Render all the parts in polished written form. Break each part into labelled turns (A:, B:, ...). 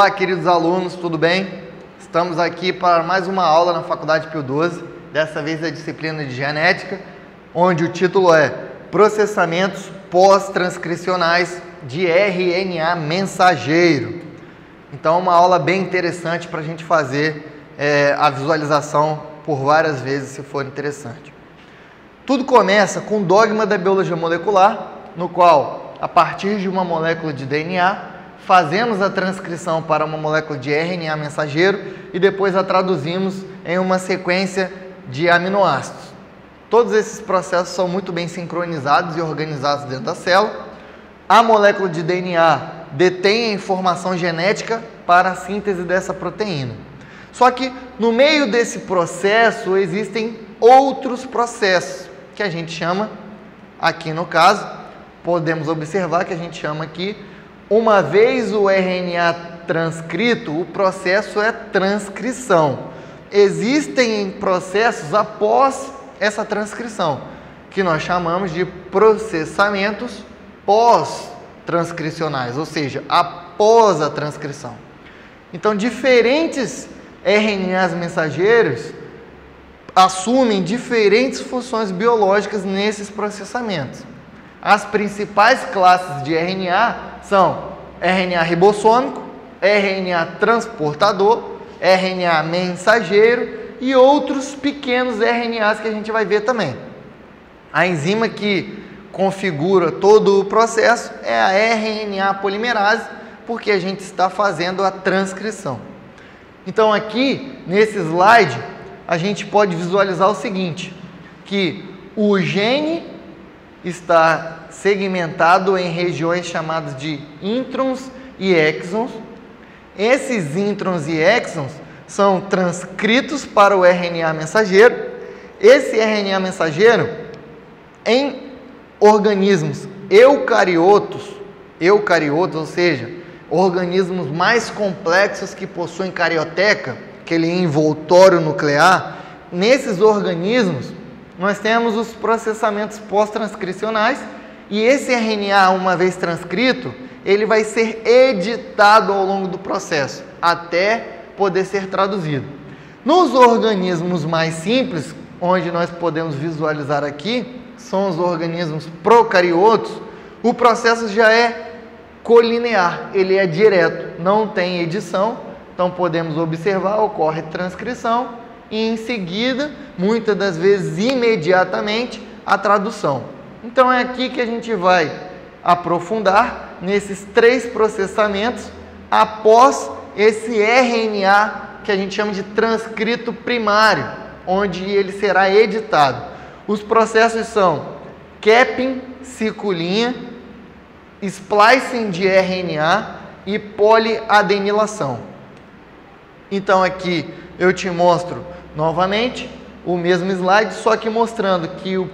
A: Olá, queridos alunos, tudo bem? Estamos aqui para mais uma aula na Faculdade Pio XII, dessa vez a disciplina de genética, onde o título é Processamentos pós-transcricionais de RNA mensageiro. Então, uma aula bem interessante para a gente fazer a visualização por várias vezes, se for interessante. Tudo começa com o dogma da biologia molecular, no qual, a partir de uma molécula de DNA, fazemos a transcrição para uma molécula de RNA mensageiro e depois a traduzimos em uma sequência de aminoácidos. Todos esses processos são muito bem sincronizados e organizados dentro da célula. A molécula de DNA detém a informação genética para a síntese dessa proteína. Só que no meio desse processo existem outros processos que a gente chama, aqui no caso, podemos observar que a gente chama aqui, uma vez o RNA transcrito, o processo é transcrição. Existem processos após essa transcrição, que nós chamamos de processamentos pós-transcricionais, ou seja, após a transcrição. Então, diferentes RNAs mensageiros assumem diferentes funções biológicas nesses processamentos. As principais classes de RNA são RNA ribossômico, RNA transportador, RNA mensageiro e outros pequenos RNAs que a gente vai ver também. A enzima que configura todo o processo é a RNA polimerase, porque a gente está fazendo a transcrição. Então aqui, nesse slide, a gente pode visualizar o seguinte, que o gene está segmentado em regiões chamadas de introns e exons. Esses introns e exons são transcritos para o RNA mensageiro. Esse RNA mensageiro, em organismos eucariotos, ou seja, organismos mais complexos que possuem carioteca, aquele envoltório nuclear, nesses organismos nós temos os processamentos pós-transcricionais e esse RNA, uma vez transcrito, ele vai ser editado ao longo do processo, até poder ser traduzido. Nos organismos mais simples, onde nós podemos visualizar aqui, são os organismos procariotos, o processo já é colinear, ele é direto, não tem edição, então podemos observar, ocorre transcrição e em seguida, muitas das vezes imediatamente, a tradução. Então é aqui que a gente vai aprofundar nesses três processamentos após esse RNA que a gente chama de transcrito primário, onde ele será editado. Os processos são capping, ciculinha, splicing de RNA e poliadenilação. Então aqui eu te mostro novamente o mesmo slide, só que mostrando que o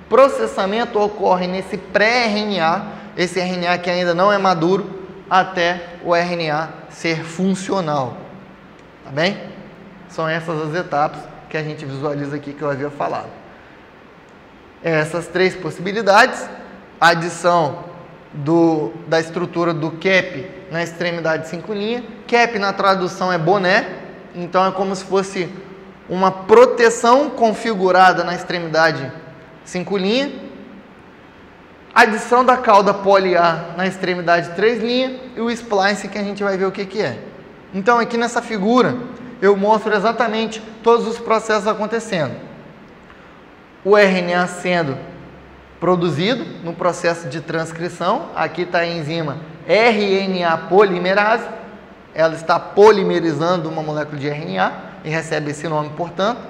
A: processamento ocorre nesse pré-RNA, esse RNA que ainda não é maduro, até o RNA ser funcional. Tá bem? São essas as etapas que a gente visualiza aqui que eu havia falado. Essas três possibilidades, a adição da estrutura do cap na extremidade 5', cap na tradução é boné, então é como se fosse uma proteção configurada na extremidade 5', adição da cauda poli-A na extremidade 3' e o splice que a gente vai ver o que é. Então aqui nessa figura eu mostro exatamente todos os processos acontecendo. O RNA sendo produzido no processo de transcrição, aqui está a enzima RNA polimerase, ela está polimerizando uma molécula de RNA e recebe esse nome, portanto.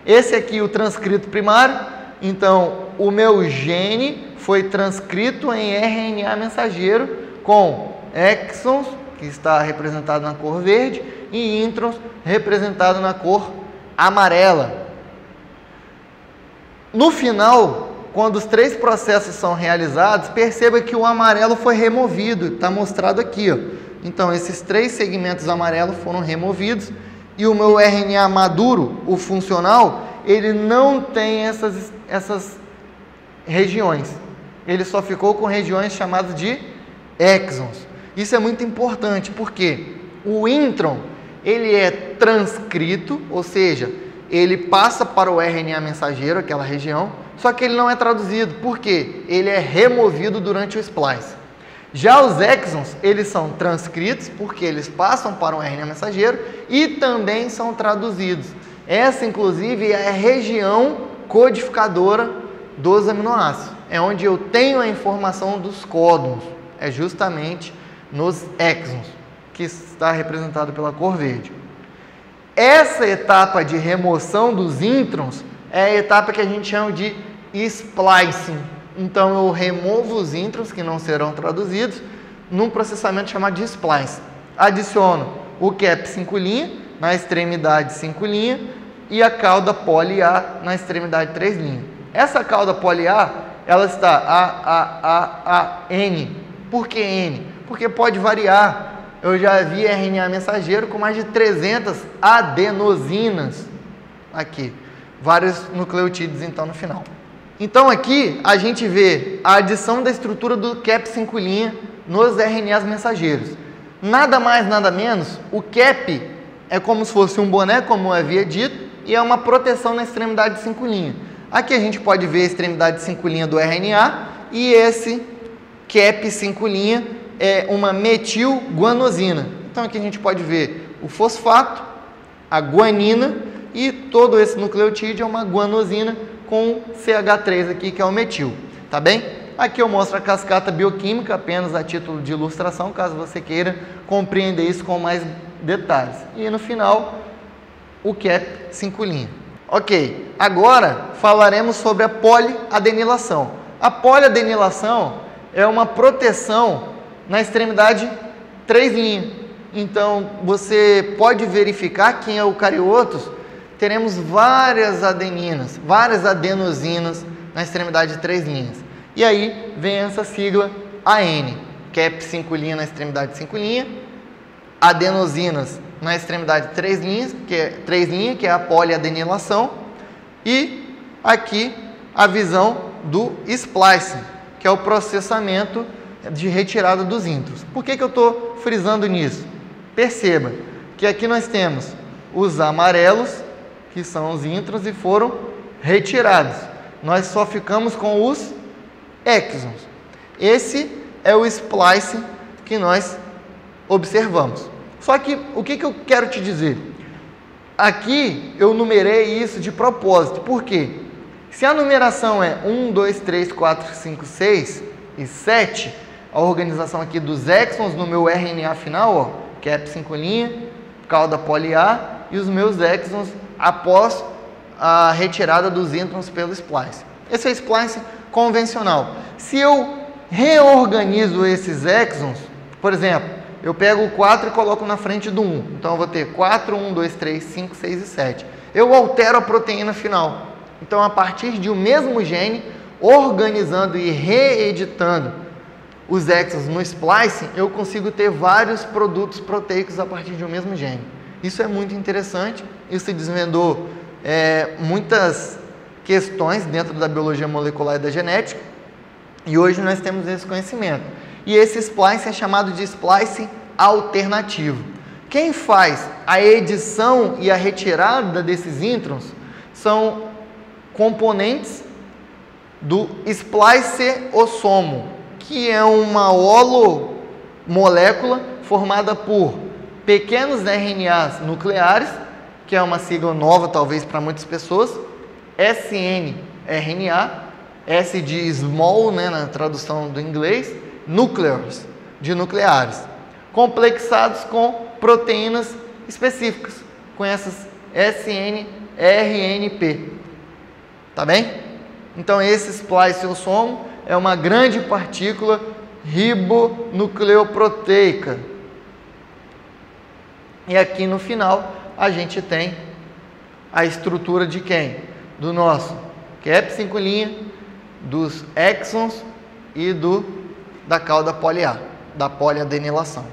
A: Esse aqui, o transcrito primário, então o meu gene foi transcrito em RNA mensageiro com exons, que está representado na cor verde, e introns, representado na cor amarela. No final, quando os três processos são realizados, perceba que o amarelo foi removido, está mostrado aqui, ó. Então, esses três segmentos amarelos foram removidos e o meu RNA maduro, o funcional, ele não tem essas regiões. Ele só ficou com regiões chamadas de exons. Isso é muito importante, porque O intron, ele é transcrito, ou seja, ele passa para o RNA mensageiro, aquela região, só que ele não é traduzido. Por quê? Ele é removido durante o splice. Já os exons, eles são transcritos, porque eles passam para um RNA mensageiro e também são traduzidos. Essa, inclusive, é a região codificadora dos aminoácidos. É onde eu tenho a informação dos códons. É justamente nos exons, que está representado pela cor verde. Essa etapa de remoção dos introns é a etapa que a gente chama de splicing. Então, eu removo os introns, que não serão traduzidos, num processamento chamado de splice. Adiciono o cap 5' na extremidade 5' e a cauda poly-A na extremidade 3'. Essa cauda poly-A, ela está N. Por que N? Porque pode variar. Eu já vi RNA mensageiro com mais de 300 adenosinas aqui. Vários nucleotídeos, então, no final. Então, aqui, a gente vê a adição da estrutura do cap 5' nos RNAs mensageiros. Nada mais, nada menos, o cap é como se fosse um boné, como eu havia dito, e é uma proteção na extremidade 5'. Aqui a gente pode ver a extremidade 5' do RNA e esse cap 5' é uma metilguanosina. Então, aqui a gente pode ver o fosfato, a guanina e todo esse nucleotídeo é uma guanosina com CH3 aqui, que é o metil, tá bem? Aqui eu mostro a cascata bioquímica, apenas a título de ilustração, caso você queira compreender isso com mais detalhes. E no final, o cap 5'. Ok, agora falaremos sobre a poliadenilação. A poliadenilação é uma proteção na extremidade 3'. Então, você pode verificar que em eucariotos teremos várias adeninas, várias adenosinas na extremidade 3'. E aí vem essa sigla AN, cap 5' na extremidade 5', adenosinas na extremidade 3', que é a poliadenilação, e aqui a visão do splicing, que é o processamento de retirada dos introns. Por que eu estou frisando nisso? Perceba que aqui nós temos os amarelos, que são os introns, e foram retirados. Nós só ficamos com os exons. Esse é o splicing que nós observamos. Só que, o que eu quero te dizer? Aqui eu numerei isso de propósito. Por quê? Se a numeração é 1, 2, 3, 4, 5, 6 e 7, a organização aqui dos exons no meu RNA final, ó, cap 5', cauda poly-A, e os meus exons após a retirada dos introns pelo splice. Esse é o splice convencional. Se eu reorganizo esses exons, por exemplo, eu pego o 4 e coloco na frente do 1. Então, eu vou ter 4, 1, 2, 3, 5, 6 e 7. Eu altero a proteína final. Então, a partir de um mesmo gene, organizando e reeditando os exons no splicing, eu consigo ter vários produtos proteicos a partir de um mesmo gene. Isso é muito interessante. Isso desvendou muitas questões dentro da biologia molecular e da genética. E hoje nós temos esse conhecimento. E esse splicing é chamado de splicing alternativo. Quem faz a edição e a retirada desses introns são componentes do spliceossomo, que é uma holomolécula formada por pequenos RNAs nucleares, que é uma sigla nova talvez para muitas pessoas, snRNA, S de small, né, na tradução do inglês, nuclears, de nucleares, complexados com proteínas específicas, com essas snRNP. Tá bem? Então, esse spliceossomo é uma grande partícula ribonucleoproteica. E aqui no final, a gente tem a estrutura de quem? Do nosso cap 5', dos exons e da cauda poly-A, da poliadenilação.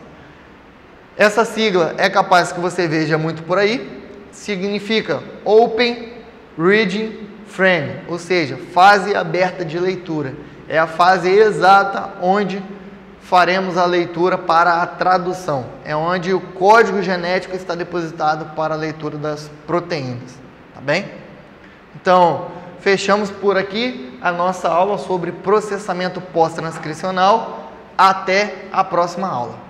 A: Essa sigla é capaz que você veja muito por aí, significa Open Reading Frame, ou seja, fase aberta de leitura. É a fase exata onde faremos a leitura para a tradução. É onde o código genético está depositado para a leitura das proteínas. Tá bem? Então, fechamos por aqui a nossa aula sobre processamento pós-transcricional. Até a próxima aula.